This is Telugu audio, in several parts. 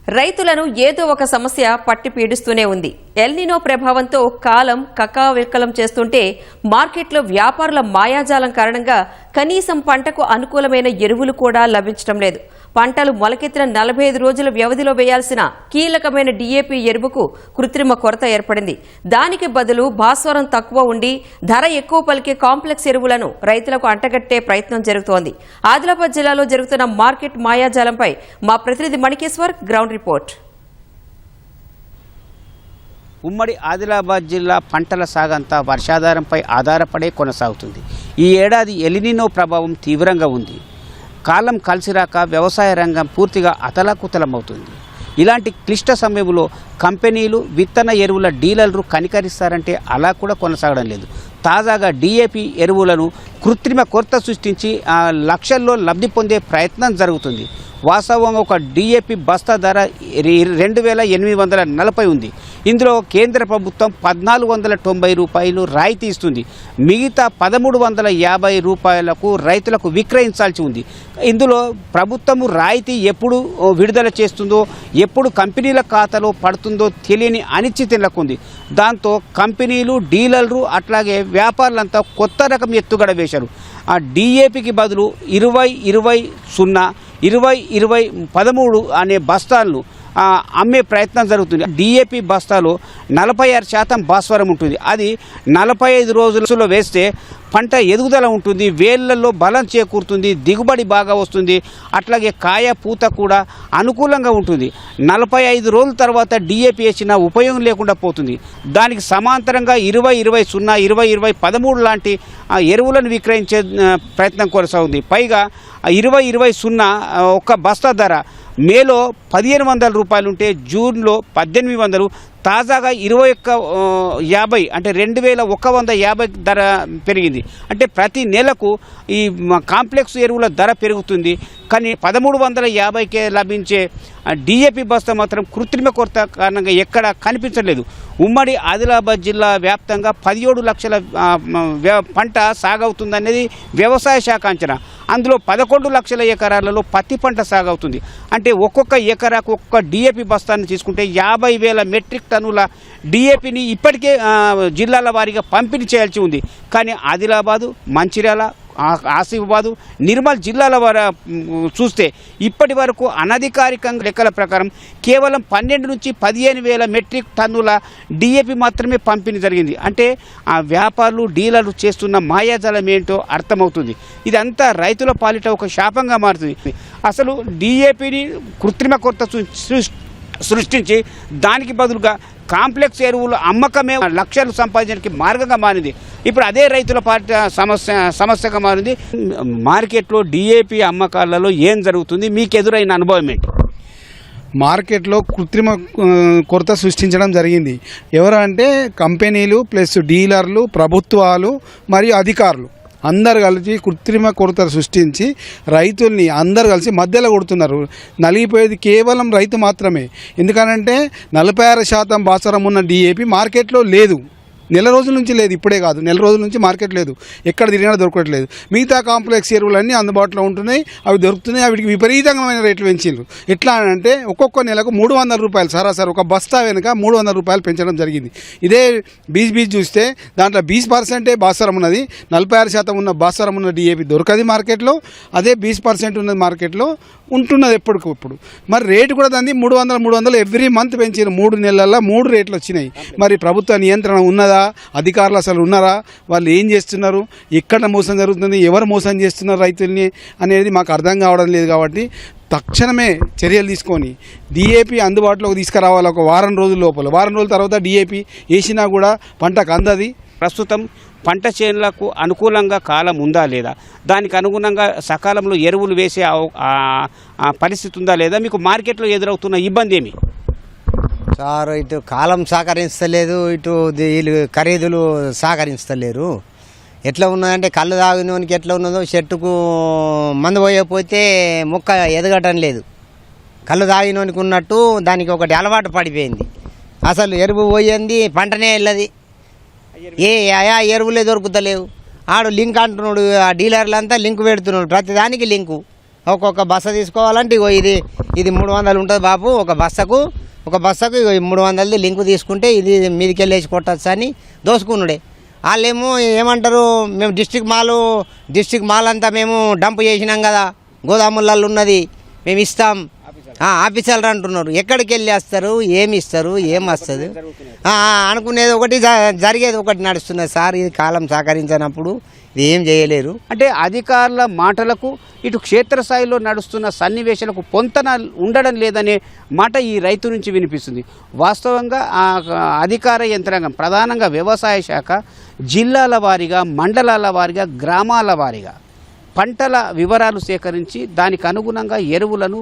రైతులను ఏదో ఒక సమస్య పట్టి పీడిస్తూనే ఉంది. ఎల్నినో ప్రభావంతో కాలం కకావికలం చేస్తుంటే మార్కెట్లో వ్యాపారుల మాయాజాలం కారణంగా కనీసం పంటకు అనుకూలమైన ఎరువులు కూడా లభించడం లేదు. పంటలు మొలకెత్తిన 45 రోజుల వ్యవధిలో వేయాల్సిన కీలకమైన డీఏపీ ఎరువుకు కృత్రిమ కొరత ఏర్పడింది. దానికి బదులు భాస్వరం తక్కువ ఉండి ధర ఎక్కువ పలికే కాంప్లెక్స్ ఎరువులను రైతులకు అంటగట్టే ప్రయత్నం జరుగుతోంది. ఆదిలాబాద్ జిల్లాలో జరుగుతున్న మార్కెట్ మాయాజాలంపై మా ప్రతినిధి మణికేశ్వర్ గ్రౌండ్ రిపోర్ట్. ఉమ్మడి ఆదిలాబాద్ జిల్లా పంటల సాగంతా వర్షాధారంపై ఆధారపడే కొనసాగుతుంది. ఈ ఏడాది ఎలినినో ప్రభావం తీవ్రంగా ఉంది. కాలం కలిసిరాక వ్యవసాయ రంగం పూర్తిగా అతలాకుతలమవుతుంది. ఇలాంటి క్లిష్ట సమయంలో కంపెనీలు విత్తన ఎరువుల డీలర్లు కనికరిస్తారంటే అలా కూడా కొనసాగడం లేదు. తాజాగా డీఏపీ ఎరువులను కృత్రిమ కొరత సృష్టించి లక్షల్లో లబ్ధి పొందే ప్రయత్నం జరుగుతుంది. వాస్తవంగా ఒక డీఏపీ బస్తా ధర 2840 ఉంది. ఇందులో కేంద్ర ప్రభుత్వం 1490 రూపాయలు రాయితీ ఇస్తుంది. మిగతా 1350 రూపాయలకు రైతులకు విక్రయించాల్సి ఉంది. ఇందులో ప్రభుత్వం రాయితీ ఎప్పుడు విడుదల చేస్తుందో, ఎప్పుడు కంపెనీల ఖాతాలో పడుతుందో తెలియని అనిశ్చితి నెలకొంది. దాంతో కంపెనీలు, డీలర్లు అట్లాగే వ్యాపారులంతా కొత్త రకం ఎత్తుగడ వేశారు. ఆ డీఏపీకి బదులు 20-20-0, 20-20-13 అనే బస్తాలను అమ్మే ప్రయత్నం జరుగుతుంది. డీఏపీ బస్తాలో 46% భాస్వరం ఉంటుంది. అది 45 రోజులలో వేస్తే పంట ఎదుగుదల ఉంటుంది, వేళ్లలో బలం చేకూరుతుంది, దిగుబడి బాగా వస్తుంది, అట్లాగే కాయ పూత కూడా అనుకూలంగా ఉంటుంది. 45 రోజుల తర్వాత డీఏపీ వేసిన ఉపయోగం లేకుండా పోతుంది. దానికి సమాంతరంగా 20-20-0, 20-20-13 లాంటి ఎరువులను విక్రయించే ప్రయత్నం కొనసాగుతుంది. పైగా 20-20-0 ఒక బస్తా ధర మేలో 1500 రూపాయలు ఉంటే జూన్లో 1800, తాజాగా 2150 అంటే 2150 ధర పెరిగింది. అంటే ప్రతి నెలకు ఈ కాంప్లెక్స్ ఎరువుల ధర పెరుగుతుంది. కానీ 1350కే లభించే డీఏపీ బస్తా మాత్రం కృత్రిమ కొరత కారణంగా ఎక్కడ కనిపించలేదు. ఉమ్మడి ఆదిలాబాద్ జిల్లా వ్యాప్తంగా 17 లక్షల పంట సాగవుతుందనేది వ్యవసాయ శాఖ అంచనా. అందులో 11 లక్షల ఎకరాలలో పత్తి పంట సాగవుతుంది. అంటే ఒక్కొక్క ఎకరాకు ఒక్కొక్క డీఏపీ బస్తాన్ని తీసుకుంటే 50,000 మెట్రిక్ టన్నుల డీఏపీని ఇప్పటికే జిల్లాల వారీగా పంపిణీ చేయాల్సి ఉంది. కానీ ఆదిలాబాదు, మంచిర్యాల, ఆసిఫాబాదు, నిర్మల్ జిల్లాల వారు చూస్తే ఇప్పటి వరకు అనధికారికంగా లెక్కల ప్రకారం కేవలం 12 నుంచి 15,000 మెట్రిక్ టన్నుల డీఏపీ మాత్రమే పంపిణీ జరిగింది. అంటే ఆ వ్యాపారులు, డీలర్లు చేస్తున్న మాయాజాలం ఏంటో అర్థమవుతుంది. ఇదంతా రైతుల పాలిట ఒక శాపంగా మారుతుంది. అసలు డీఏపీని కృత్రిమ కొరత సృష్టించి దానికి బదులుగా కాంప్లెక్స్ ఎరువులు అమ్మకమే లక్షలు సంపాదించడానికి మార్గంగా మారింది. ఇప్పుడు అదే రైతుల పార్టీ సమస్యగా మారింది. మార్కెట్లో డీఏపీ అమ్మకాలలో ఏం జరుగుతుంది, మీకు ఎదురైన అనుభవం ఏంటి? మార్కెట్లో కృత్రిమ కొరత సృష్టించడం జరిగింది. ఎవరంటే కంపెనీలు ప్లస్ డీలర్లు, ప్రభుత్వాలు మరియు అధికారులు అందరు కలిసి కృత్రిమ కొరత సృష్టించి రైతుల్ని అందరు కలిసి మధ్యలో కొడుతున్నారు. నలిగిపోయేది కేవలం రైతు మాత్రమే. ఎందుకనంటే 46% భాస్వరం ఉన్న డీఏపీ మార్కెట్లో లేదు. నెల రోజుల నుంచి లేదు, ఇప్పుడే కాదు, నెల రోజుల నుంచి మార్కెట్ లేదు. ఎక్కడ తిరిగినా దొరకట్లేదు. మిగతా కాంప్లెక్స్ ఎరువులన్నీ అందుబాటులో ఉంటున్నాయి, అవి దొరుకుతున్నాయి. వాటికి విపరీతమైన రేట్లు పెంచిండ్రు. ఎట్లా అంటే ఒక్కొక్క నెలకు 300 రూపాయలు సరాసరి ఒక బస్తా వెనుక 300 రూపాయలు పెంచడం జరిగింది. ఇదే బీజ్ చూస్తే దాంట్లో 20% భాస్వరం ఉన్నది, 46% ఉన్న భాస్వరం ఉన్న డీఏపీ దొరకది మార్కెట్లో. అదే 20% ఉన్నది మార్కెట్లో ఉంటున్నది ఎప్పటికప్పుడు. మరి రేటు కూడా దాన్ని 300 ఎవ్రీ మంత్ పెంచారు. 3 నెలల్లో 3 రేట్లు వచ్చినాయి. మరి ప్రభుత్వ నియంత్రణ ఉన్నదా? అధికారులు అసలు ఉన్నారా? వాళ్ళు ఏం చేస్తున్నారు? ఎక్కడ మోసం జరుగుతుంది? ఎవరు మోసం చేస్తున్నారు రైతుల్ని అనేది మాకు అర్థం కావడం లేదు. కాబట్టి తక్షణమే చర్యలు తీసుకొని డీఏపీ అందుబాటులోకి తీసుకురావాలి. ఒక వారం రోజుల లోపల, వారం రోజుల తర్వాత డీఏపీ వేసినా కూడా పంటకు అందది. ప్రస్తుతం పంట చేనులకు అనుకూలంగా కాలం ఉందా లేదా, దానికి అనుగుణంగా సకాలంలో ఎరువులు వేసే పరిస్థితి ఉందా లేదా, మీకు మార్కెట్లో ఎదురవుతున్న ఇబ్బంది ఏమి? సార్, ఇటు కాలం సహకరిస్తలేదు, ఇటు వీళ్ళు ఖరీదులు సహకరిస్తలేరు. ఎట్లా ఉన్నదంటే కళ్ళు తాగినోనికి ఎట్లా ఉన్నదో చెట్టుకు మందు పోయకపోతే మొక్క ఎదగటం లేదు. కళ్ళు తాగినోనికి ఉన్నట్టు దానికి ఒకటి అలవాటు పడిపోయింది. అసలు ఎరువు పోయింది పంటనే వెళ్ళది. ఎరువులే దొరుకుతలేవు. ఆడు లింక్ అంటున్నాడు, ఆ డీలర్లంతా లింక్ పెడుతున్నాడు, ప్రతిదానికి లింకు. ఒక్కొక్క బస్సు తీసుకోవాలంటే ఇది ఇది 300 ఉంటుంది బాబు ఒక బస్సకు 300 లింకు తీసుకుంటే ఇది మీదికి వెళ్ళేసి కొట్టచ్చు అని దోసుకున్నాడే. వాళ్ళేమో ఏమంటారు, మేము డిస్ట్రిక్ట్ మాల్ అంతా మేము డంప్ చేసినాం కదా, గోదాములలో ఉన్నది మేము ఇస్తాం ఆఫీసర్లు అంటున్నారు. ఎక్కడికి వెళ్ళి వస్తారు, ఏమి ఇస్తారు, ఏం వస్తుంది అనుకునేది ఒకటి, జరిగేది ఒకటి నడుస్తున్నది సార్. ఇది కాలం సహకరించినప్పుడు ఇది ఏం చేయలేరు. అంటే అధికారుల మాటలకు ఇటు క్షేత్రస్థాయిలో నడుస్తున్న సన్నివేశాలకు పొంతన ఉండడం లేదనే మాట ఈ రైతు నుంచి వినిపిస్తుంది. వాస్తవంగా ఆ అధికార యంత్రాంగం ప్రధానంగా వ్యవసాయ శాఖ జిల్లాల వారీగా, మండలాల వారీగా, గ్రామాల వారీగా పంటల వివరాలు సేకరించి దానికి అనుగుణంగా ఎరువులను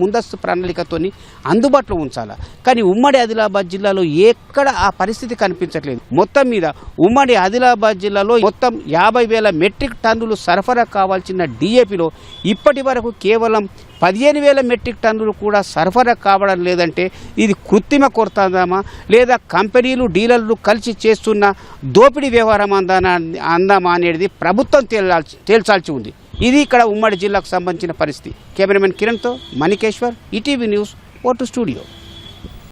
ముందస్తు ప్రణాళికతోని అందుబాటులో ఉంచాలి. కానీ ఉమ్మడి ఆదిలాబాద్ జిల్లాలో ఎక్కడ ఆ పరిస్థితి కనిపించట్లేదు. మొత్తం మీద ఉమ్మడి ఆదిలాబాద్ జిల్లాలో మొత్తం 50,000 మెట్రిక్ టన్నులు సరఫరా కావాల్సిన డిఏపిలో ఇప్పటి వరకు కేవలం 15,000 మెట్రిక్ టన్నులు కూడా సరఫరా కావడం లేదంటే ఇది కృత్రిమ కొరతదామా లేదా కంపెనీలు డీలర్లు కలిసి చేస్తున్న దోపిడీ వ్యవహారం అందామా అనేది ప్రభుత్వం తేల్చాల్సి ఉంది. ఇది ఇక్కడ ఉమ్మడి జిల్లాకు సంబంధించిన పరిస్థితి. కెమెరామెన్ కిరణ్తో Manikeshwar, ETV news, vote studio.